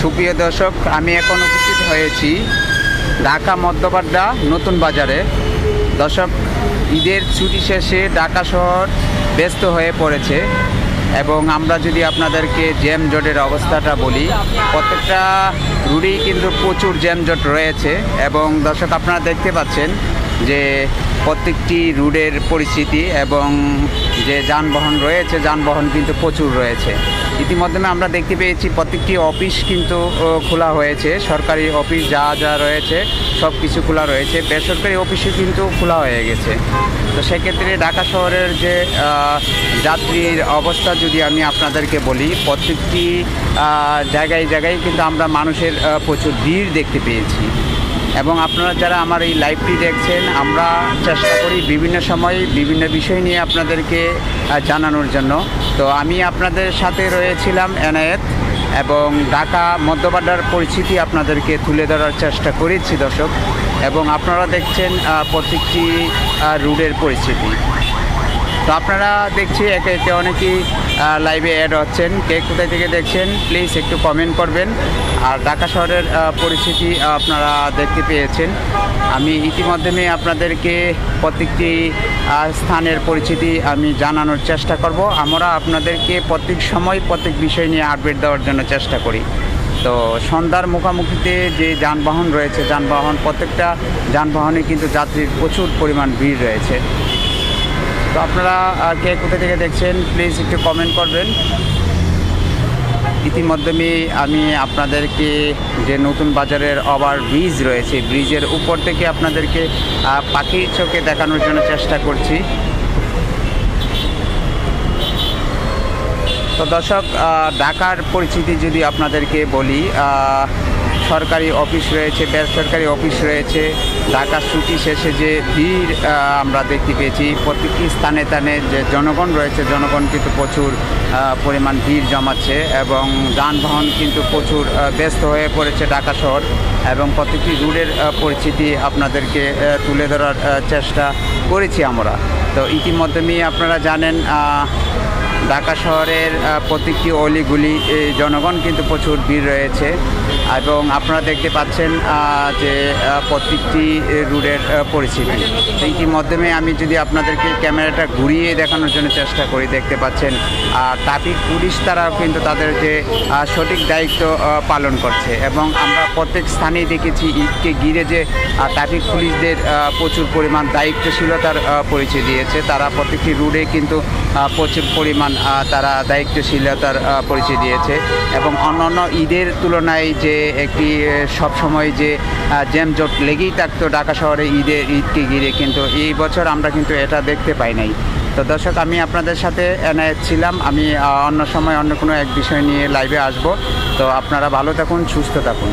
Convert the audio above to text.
সুপ্রিয় দর্শক, আমি এখন উপস্থিত হয়েছি ঢাকা মধ্যবাড্ডা নতুন বাজারে। দর্শক, ঈদের ছুটি শেষে ঢাকা শহর ব্যস্ত হয়ে পড়েছে এবং আমরা যদি আপনাদেরকে জ্যামজটের অবস্থাটা বলি, প্রত্যেকটা রুটেই কিন্তু প্রচুর জ্যামজট রয়েছে। এবং দর্শক, আপনারা দেখতে পাচ্ছেন যে প্রত্যেকটি রুটের পরিস্থিতি এবং যে যানবাহন রয়েছে, যানবাহন কিন্তু প্রচুর রয়েছে। ইতিমধ্যে আমরা দেখতে পেয়েছি প্রত্যেকটি অফিস কিন্তু খোলা হয়েছে। সরকারি অফিস যা যা রয়েছে সব কিছু খোলা রয়েছে, বেসরকারি অফিসও কিন্তু খোলা হয়ে গেছে। তো সেক্ষেত্রে ঢাকা শহরের যে যাত্রীর অবস্থা যদি আমি আপনাদেরকে বলি, প্রত্যেকটি জায়গায় জায়গায় কিন্তু আমরা মানুষের প্রচুর ভিড় দেখতে পেয়েছি। এবং আপনারা যারা আমার এই লাইভটি দেখছেন, আমরা চেষ্টা করি বিভিন্ন সময় বিভিন্ন বিষয় নিয়ে আপনাদেরকে জানানোর জন্য। তো আমি আপনাদের সাথে রয়েছিলাম এনায়েত, এবং ঢাকা মধ্যবাড্ডার পরিস্থিতি আপনাদেরকে তুলে ধরার চেষ্টা করেছি দর্শক। এবং আপনারা দেখছেন প্রত্যেকটি রুটের পরিস্থিতি। তো আপনারা দেখছি একে একে অনেকেই লাইভে অ্যাড হচ্ছেন। কে কোথায় থেকে দেখছেন প্লিজ একটু কমেন্ট করবেন। আর ঢাকা শহরের পরিস্থিতি আপনারা দেখতে পেয়েছেন। আমি ইতিমধ্যে আপনাদেরকে প্রত্যেকটি স্থানের পরিস্থিতি আমি জানানোর চেষ্টা করব। আমরা আপনাদেরকে প্রত্যেক সময় প্রত্যেক বিষয় নিয়ে আপডেট দেওয়ার জন্য চেষ্টা করি। তো সন্ধ্যার মুখামুখিতে যে যানবাহন রয়েছে, প্রত্যেকটা যানবাহনে কিন্তু যাত্রীর প্রচুর পরিমাণ ভিড় রয়েছে। তো আপনারা কে কোথা থেকে দেখছেন প্লিজ একটু কমেন্ট করবেন। ইতিমধ্যে আমি আপনাদেরকে যে নতুন বাজারের ওভার ব্রিজ রয়েছে, ব্রিজের উপর থেকে আপনাদেরকে পাখির চোখে দেখানোর জন্য চেষ্টা করছি। তো দর্শক, ঢাকার পরিস্থিতি যদি আপনাদেরকে বলি, সরকারি অফিস রয়েছে, বেসরকারি অফিস রয়েছে। ঢাকা ছুটি শেষে যে ভিড় আমরা দেখতে পেয়েছি, প্রত্যেকটি স্থানে স্থানে যে জনগণ রয়েছে, জনগণ কিন্তু প্রচুর পরিমাণ ভিড় জমাচ্ছে এবং যানবাহন কিন্তু প্রচুর ব্যস্ত হয়ে পড়েছে ঢাকা শহর। এবং প্রত্যেকটি রুটের পরিস্থিতি আপনাদেরকে তুলে ধরার চেষ্টা করেছি আমরা। তো ইতিমধ্যেই আপনারা জানেন ঢাকা শহরের প্রত্যেকটি অলিগুলি জনগণ কিন্তু প্রচুর ভিড় রয়েছে। এবং আপনারা দেখতে পাচ্ছেন যে প্রত্যেকটি রুটের পরিস্থিতি। ইতিমধ্যে আমি যদি আপনাদেরকে ক্যামেরাটা ঘুরিয়ে দেখানোর জন্য চেষ্টা করি, দেখতে পাচ্ছেন ট্রাফিক পুলিশ তারাও কিন্তু তাদের যে সঠিক দায়িত্ব পালন করছে। এবং আমরা প্রত্যেক স্থানেই দেখেছি ঈদকে ঘিরে যে ট্রাফিক পুলিশদের প্রচুর পরিমাণ দায়িত্বশীলতার পরিচয় দিয়েছে। তারা প্রত্যেকটি রুটে কিন্তু প্রচুর পরিমাণ তারা দায়িত্বশীলতার পরিচয় দিয়েছে। এবং অন্যান্য ঈদের তুলনায় যে একটি সবসময় যে জ্যামজট লেগেই থাকতো ঢাকা শহরে ঈদকে ঘিরে, কিন্তু এই বছর আমরা কিন্তু এটা দেখতে পাই নাই। তো দর্শক, আমি আপনাদের সাথে এনায়েত ছিলাম। আমি অন্য সময় অন্য কোনো এক বিষয় নিয়ে লাইভে আসব। তো আপনারা ভালো থাকুন, সুস্থ থাকুন।